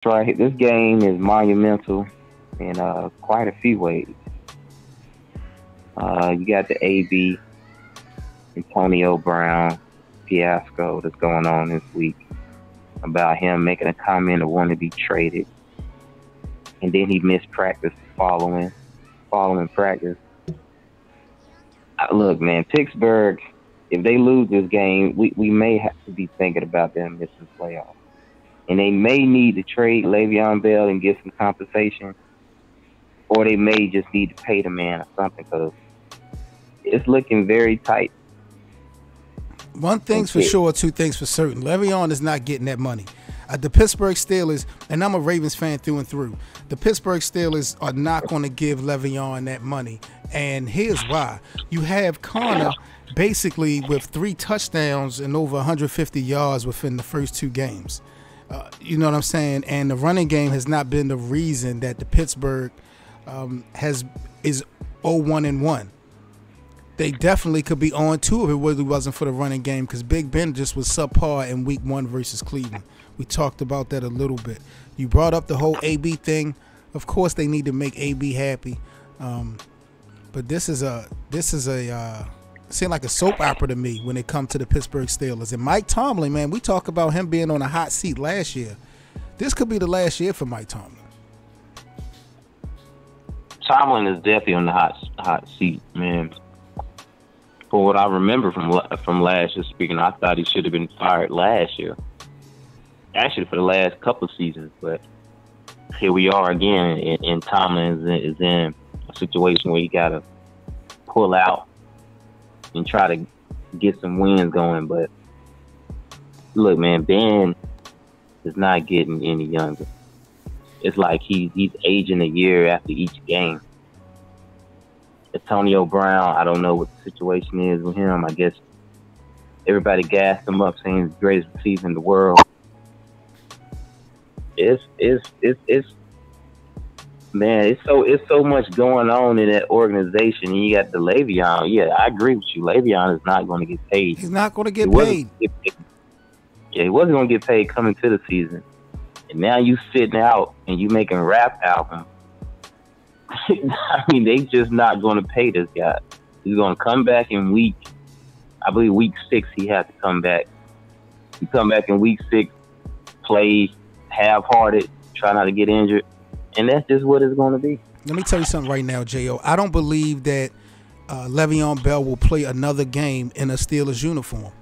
right. This game is monumental in quite a few ways. You got the AB Antonio Brown fiasco that's going on this week about him making a comment of wanting to be traded, and then he missed practice following practice. Look, man, Pittsburgh, if they lose this game, we may have to be thinking about them missing playoffs. And they may need to trade Le'Veon Bell and get some compensation, or they may just need to pay the man or something because it's looking very tight. One thing's for sure, two things for certain. Le'Veon is not getting that money. The Pittsburgh Steelers, and I'm a Ravens fan through and through, the Pittsburgh Steelers are not going to give Le'Veon that money. And here's why. You have Connor basically with 3 touchdowns and over 150 yards within the first 2 games. You know what I'm saying? And the running game has not been the reason that the Pittsburgh is 0-1-1. They definitely could be on 2 if it really wasn't for the running game because Big Ben just was subpar in week 1 versus Cleveland. We talked about that a little bit. You brought up the whole AB thing. Of course, they need to make AB happy, but this is a seemed like a soap opera to me when it comes to the Pittsburgh Steelers. And Mike Tomlin, man, we talk about him being on a hot seat last year. This could be the last year for Mike Tomlin. Tomlin is definitely on the hot seat, man. For what I remember from last year, speaking, I thought he should have been fired last year. Actually, for the last couple of seasons, but here we are again, and Tomlin is in a situation where he got to pull out and try to get some wins going. But look, man, Ben is not getting any younger. It's like he's aging a year after each game. Antonio Brown, I don't know what the situation is with him. I guess everybody gassed him up saying he's the greatest receiver in the world. It's man, it's so much going on in that organization. And you got the Le'Veon. Yeah, I agree with you. Le'Veon is not going to get paid. He's not going to get paid. Yeah, he wasn't going to get paid coming to the season. And now you sitting out and you making rap albums. I mean, they just not going to pay this guy. He's going to come back in week 6. He has to come back. He come back in week 6, play half-hearted, try not to get injured, and that's just what it's going to be. Let me tell you something right now, J.O. I don't believe that Le'Veon Bell will play another game in a Steelers uniform.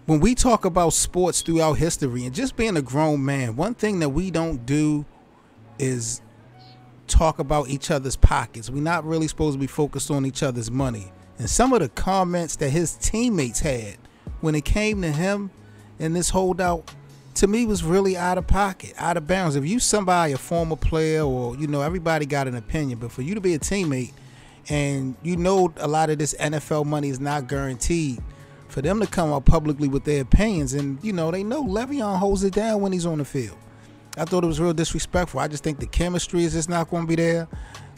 When we talk about sports throughout history and just being a grown man, one thing that we don't do is talk about each other's pockets. We're not really supposed to be focused on each other's money. And some of the comments that his teammates had when it came to him and this holdout, to me, was really out of pocket, out of bounds. If you somebody, a former player, or, you know, everybody got an opinion, but for you to be a teammate and you know a lot of this NFL money is not guaranteed, for them to come out publicly with their opinions, and, you know, they know Le'Veon holds it down when he's on the field. I thought it was real disrespectful. I just think the chemistry is just not going to be there.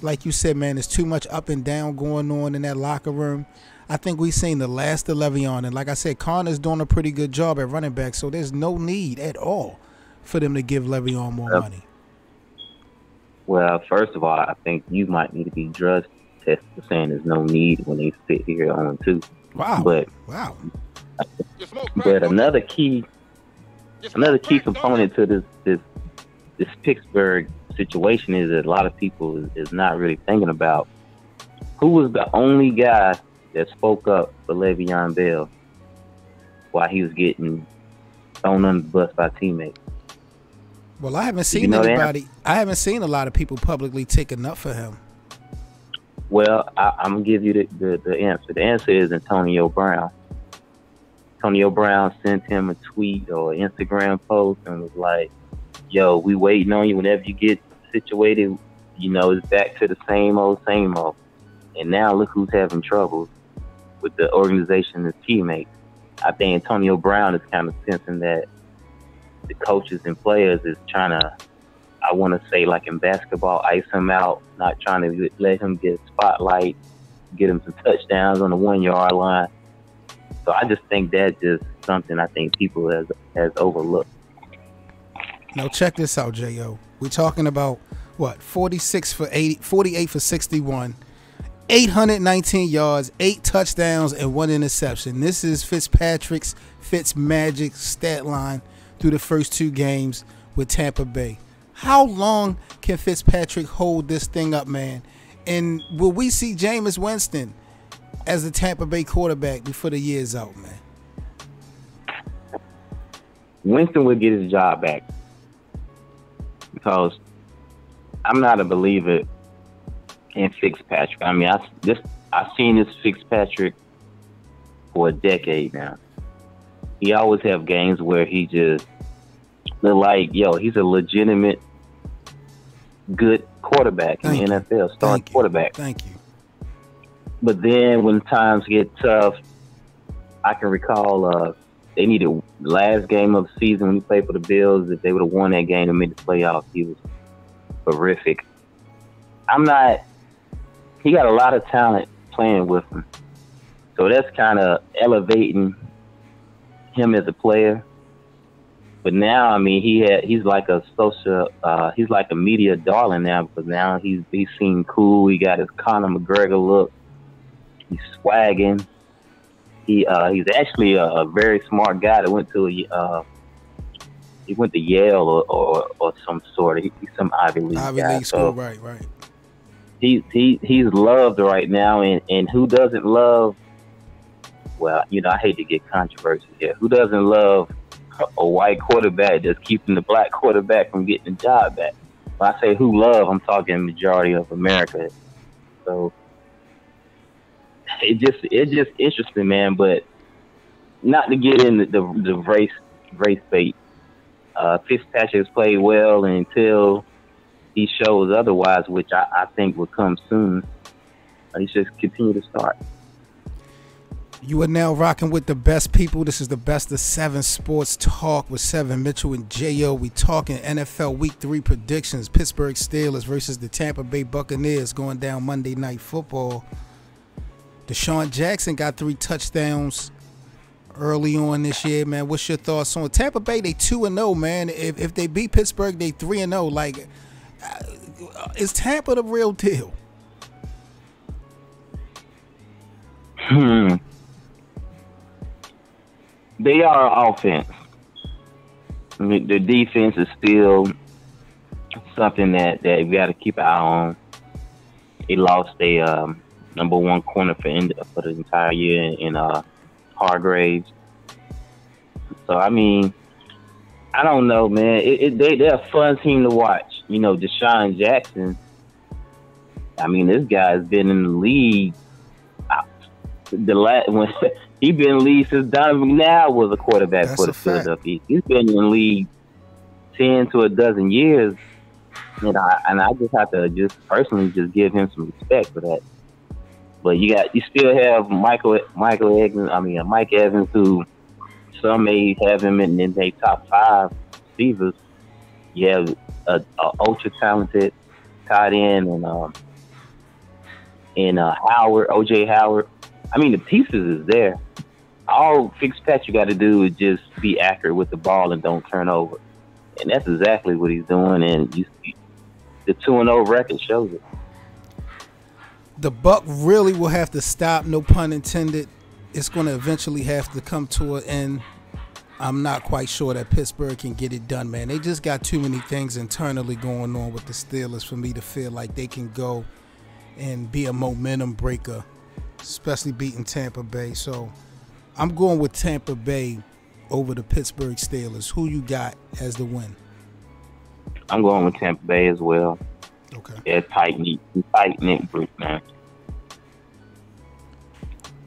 Like you said, man, there's too much up and down going on in that locker room. I think we've seen the last of Le'Veon. And like I said, Connor's doing a pretty good job at running back, so there's no need at all for them to give Le'Veon more money. Well, first of all, I think you might need to be drug tested for saying there's no need when they sit here on 2. Wow. But another key component to this Pittsburgh situation is that a lot of people is not really thinking about who was the only guy that spoke up for Le'Veon Bell while he was getting thrown under the bus by teammates. Well, I haven't seen anybody. I haven't seen a lot of people publicly taking up for him. Well, I'm gonna give you the answer. The answer is Antonio Brown. Antonio Brown sent him a tweet or an Instagram post and was like, yo, we waiting on you. Whenever you get situated, you know, it's back to the same old. And now look who's having trouble with the organization and his teammates. I think Antonio Brown is kind of sensing that the coaches and players is trying to, I want to say like in basketball, ice him out, not trying to let him get spotlight, get him some touchdowns on the 1-yard line. So I just think that's just something I think people has overlooked. Now check this out, J.O. We're talking about, what, 48 for 61, 819 yards, 8 touchdowns, and 1 interception. This is Fitzpatrick's Fitzmagic stat line through the first 2 games with Tampa Bay. How long can Fitzpatrick hold this thing up, man? And will we see Jameis Winston as the Tampa Bay quarterback before the year's out, man? Winston will get his job back because I'm not a believer in Fitzpatrick. I mean, I've seen this Fitzpatrick for a decade now. He always have games where he just look like, he's a legitimate good quarterback in the NFL, starting quarterback. Thank you. But then when times get tough, I can recall they needed last game of the season when he played for the Bills. If they would have won that game and made the playoffs, he was horrific. He got a lot of talent playing with him. So that's kind of elevating him as a player. But now, I mean, he's like a he's like a media darling now because now he's seen cool. He got his Conor McGregor look. He's swagging. He's actually a very smart guy that went to Yale or some sort. He's some Ivy League guy. School, right. He's loved right now, and who doesn't love? Well, I hate to get controversial here. Who doesn't love a white quarterback that's keeping the black quarterback from getting the job back? When I say who love, I'm talking majority of America. So it's just interesting, man. But not to get into the race bait. Fitzpatrick has played well until he shows otherwise, which I think will come soon. He should continue to start. You are now rocking with the best people. This is the Best of 7 Sports Talk with Seven Mitchell and J.O. We talking NFL Week 3 predictions. Pittsburgh Steelers versus the Tampa Bay Buccaneers going down Monday Night Football. Deshaun Jackson got 3 touchdowns early on this year, man. What's your thoughts on Tampa Bay? They 2-0, man. If they beat Pittsburgh, they 3-0. Like, is Tampa the real deal? They are offense. I mean, the defense is still something that we got to keep an eye on. They lost a number 1 corner for the entire year in Hargraves. So, I mean, I don't know, man. They're a fun team to watch. Deshaun Jackson, I mean, this guy's been in the league. When he been in the league since Donovan McNabb was a quarterback for the Philadelphia. He's been in the league 10 to a dozen years, and I just have to personally give him some respect for that. But you still have Mike Evans, who some may have him in their top 5 receivers. You have a ultra talented tight end and Howard, OJ Howard. I mean, the pieces is there. All Fitzpatrick got to do is just be accurate with the ball and don't turn over. And that's exactly what he's doing. And the 2-0 record shows it. The Buck really will have to stop, no pun intended. It's going to eventually have to come to an end. I'm not quite sure that Pittsburgh can get it done, man. They just got too many things internally going on with the Steelers for me to feel like they can go and be a momentum breaker, especially beating Tampa Bay. So I'm going with Tampa Bay over the Pittsburgh Steelers. Who you got as the win? I'm going with Tampa Bay as well. Okay. They're tight-knit group, man.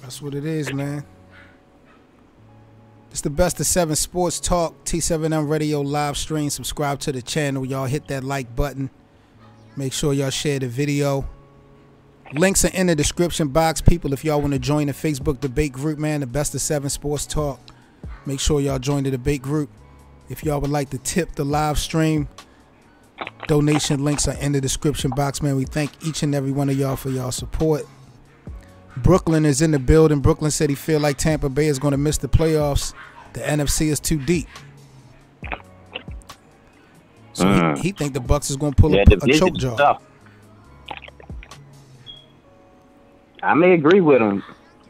That's what it is, man. It's the Best of 7 Sports Talk, T7M Radio live stream. Subscribe to the channel. Y'all hit that like button. Make sure y'all share the video. Links are in the description box, people. If y'all want to join the Facebook debate group, man, the Best of 7 Sports Talk, make sure y'all join the debate group. If y'all would like to tip the live stream, donation links are in the description box, man. We thank each and every one of y'all for y'all support. Brooklyn is in the building. Brooklyn said he feel like Tampa Bay is going to miss the playoffs. The NFC is too deep. So he think the Bucks is going to pull a choke job. Tough. I may agree with him,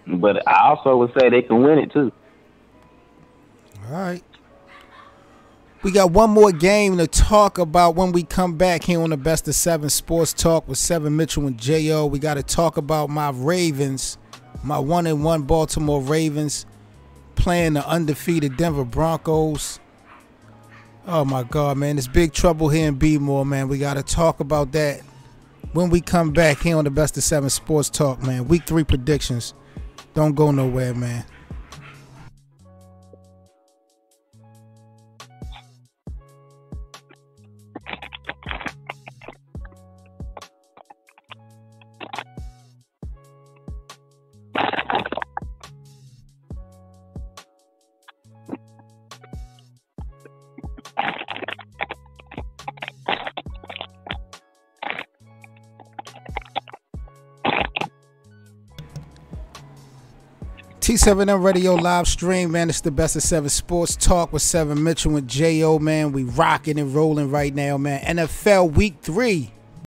but I also would say they can win it too. All right. We got one more game to talk about when we come back here on the Best of 7 Sports Talk with 7 Mitchell and J.O. We got to talk about my Ravens, my 1-1 Baltimore Ravens playing the undefeated Denver Broncos. Oh, my God, man. It's big trouble here in B-More, man. We got to talk about that when we come back here on the Best of 7 Sports Talk, man. Week 3 predictions. Don't go nowhere, man. T7M Radio live stream, man. It's the Best of 7 Sports Talk with 7 Mitchell and J.O., man. We rocking and rolling right now, man. NFL Week 3.